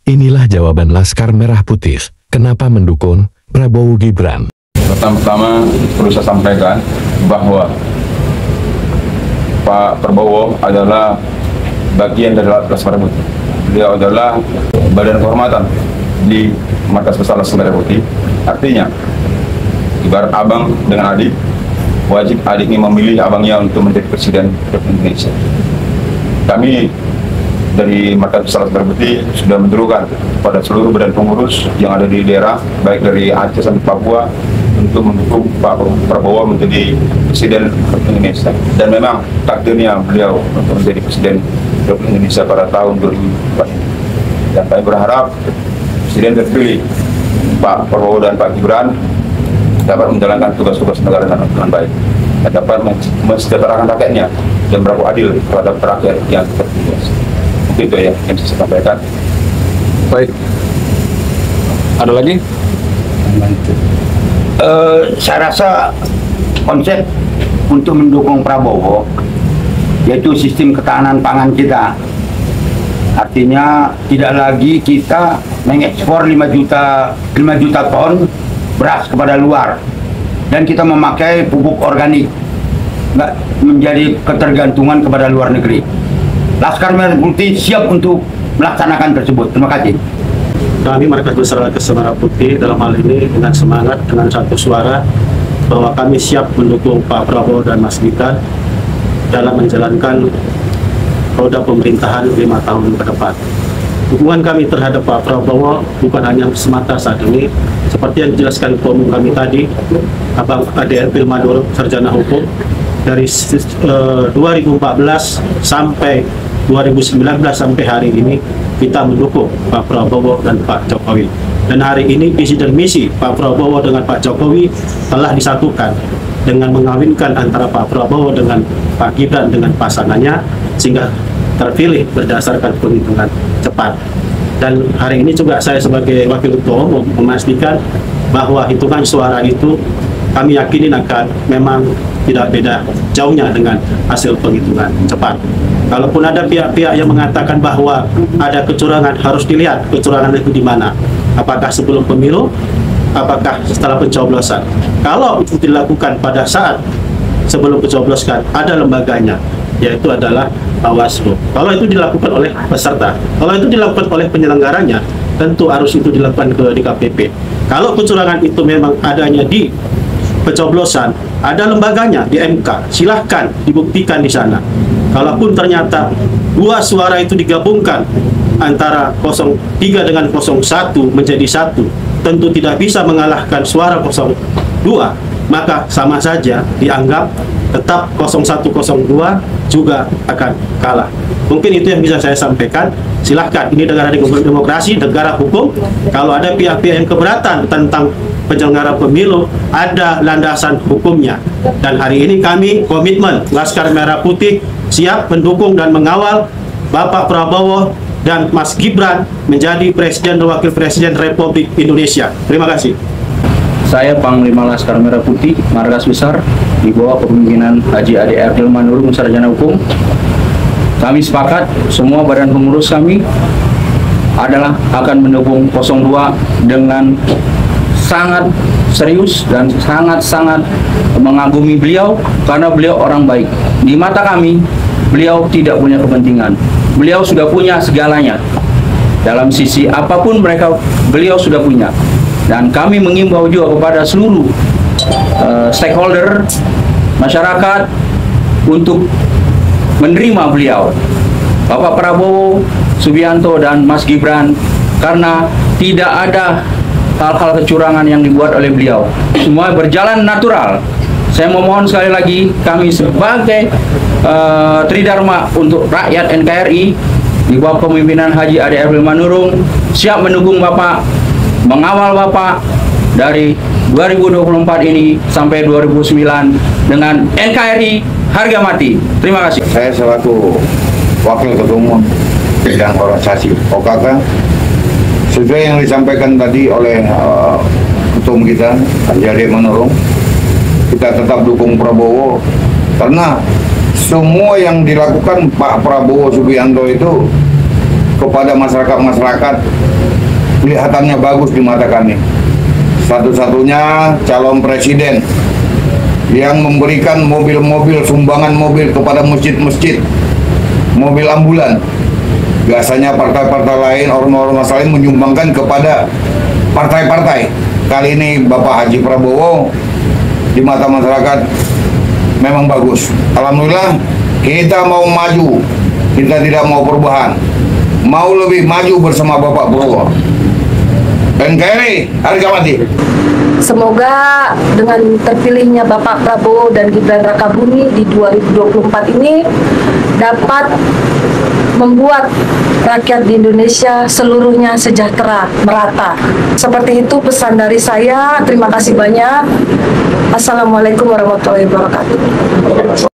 Inilah jawaban Laskar Merah Putih, kenapa mendukung Prabowo Gibran. Pertama-tama perlu saya sampaikan bahwa Pak Prabowo adalah bagian dari Laskar Merah Putih. Beliau adalah badan kehormatan di Markas Besar Laskar Merah Putih. Artinya, ibarat abang dengan adik, wajib adik ini memilih abangnya untuk menjadi Presiden Republik Indonesia. Kami dari Markas Besar Laskar Merah Putih sudah menyerukan pada seluruh badan pengurus yang ada di daerah, baik dari Aceh sampai Papua, untuk mendukung Pak Prabowo menjadi Presiden Republik Indonesia. Dan memang takdirnya beliau untuk menjadi Presiden Republik Indonesia pada tahun 2004 ini. Dan kami berharap Presiden terpilih Pak Prabowo dan Pak Gibran dapat menjalankan tugas-tugas negara dengan baik dan dapat mensejahterakan rakyatnya dan berlaku adil terhadap rakyat yang tertindas. Itu ya yang saya sampaikan. Baik. Ada lagi? Saya rasa konsep untuk mendukung Prabowo yaitu sistem ketahanan pangan kita. Artinya tidak lagi kita mengekspor 5 juta ton beras kepada luar dan kita memakai pupuk organik, nggak menjadi ketergantungan kepada luar negeri. Laskar Merah Putih siap untuk melaksanakan tersebut. Terima kasih. Kami Markas Besar Laskar Merah Putih dalam hal ini dengan semangat, dengan satu suara bahwa kami siap mendukung Pak Prabowo dan Mas Gibran dalam menjalankan roda pemerintahan 5 tahun ke depan. Dukungan kami terhadap Pak Prabowo bukan hanya semata saat ini, seperti yang dijelaskan ketua umum kami tadi, Abang Ade Erbil Maduro, sarjana hukum, dari 2014 sampai 2019 sampai hari ini kita mendukung Pak Prabowo dan Pak Jokowi. Dan hari ini visi dan misi Pak Prabowo dengan Pak Jokowi telah disatukan dengan mengawinkan antara Pak Prabowo dengan Pak Gibran dengan pasangannya sehingga terpilih berdasarkan penghitungan cepat. Dan hari ini juga saya sebagai Wakil Ketua Umum memastikan bahwa hitungan suara itu kami yakinin akan memang tidak beda jauhnya dengan hasil penghitungan cepat. Kalaupun ada pihak-pihak yang mengatakan bahwa ada kecurangan, harus dilihat kecurangan itu di mana. Apakah sebelum pemilu, apakah setelah pencoblosan. Kalau itu dilakukan pada saat sebelum pencoblosan, ada lembaganya, yaitu adalah Bawaslu. Kalau itu dilakukan oleh peserta, kalau itu dilakukan oleh penyelenggaranya, tentu harus itu dilakukan ke DKPP. Kalau kecurangan itu memang adanya di pencoblosan, ada lembaganya di MK, silahkan dibuktikan di sana. Kalaupun ternyata 2 suara itu digabungkan antara 03 dengan 01 menjadi 1, tentu tidak bisa mengalahkan suara 02, maka sama saja dianggap tetap 0102 juga akan kalah. Mungkin itu yang bisa saya sampaikan. Silahkan, ini negara demokrasi, negara hukum. Kalau ada pihak-pihak yang keberatan tentang penyelenggara pemilu, ada landasan hukumnya. Dan hari ini kami komitmen Laskar Merah Putih siap mendukung dan mengawal Bapak Prabowo dan Mas Gibran menjadi Presiden dan Wakil Presiden Republik Indonesia. Terima kasih. Saya Panglima Laskar Merah Putih, Markas Besar, di bawah kepemimpinan Haji Ade Erbil Maduro, sarjana hukum. Kami sepakat, semua badan pengurus kami adalah akan mendukung 02 dengan sangat serius dan sangat-sangat mengagumi beliau karena beliau orang baik. Di mata kami, beliau tidak punya kepentingan. Beliau sudah punya segalanya. Dalam sisi apapun beliau sudah punya. Dan kami mengimbau juga kepada seluruh stakeholder masyarakat untuk menerima beliau, Bapak Prabowo Subianto dan Mas Gibran, karena tidak ada hal-hal kecurangan yang dibuat oleh beliau. Semua berjalan natural. Saya memohon sekali lagi, kami sebagai Tridharma untuk rakyat NKRI di bawah kepemimpinan Haji Ade Erbil Maduro siap mendukung Bapak, mengawal Bapak dari 2024 ini sampai 2009 dengan NKRI harga mati. Terima kasih. Saya selaku Wakil Ketua Umum bidang organisasi OKK, sesuai yang disampaikan tadi oleh Ketua Umum kita, Haji Ade Manurung, kita tetap dukung Prabowo karena semua yang dilakukan Pak Prabowo Subianto itu kepada masyarakat-masyarakat kelihatannya bagus di mata kami. Satu-satunya calon presiden yang memberikan mobil-mobil, sumbangan mobil kepada masjid-masjid, mobil ambulan. Biasanya partai-partai lain, ormas-ormas lain menyumbangkan kepada partai-partai. Kali ini Bapak Haji Prabowo di mata masyarakat memang bagus. Alhamdulillah, kita mau maju, kita tidak mau perubahan, mau lebih maju bersama Bapak Prabowo. NKRI harga mati. Semoga dengan terpilihnya Bapak Prabowo dan Gibran Rakabuming di 2024 ini dapat membuat rakyat di Indonesia seluruhnya sejahtera, merata. Seperti itu pesan dari saya. Terima kasih banyak. Assalamualaikum warahmatullahi wabarakatuh.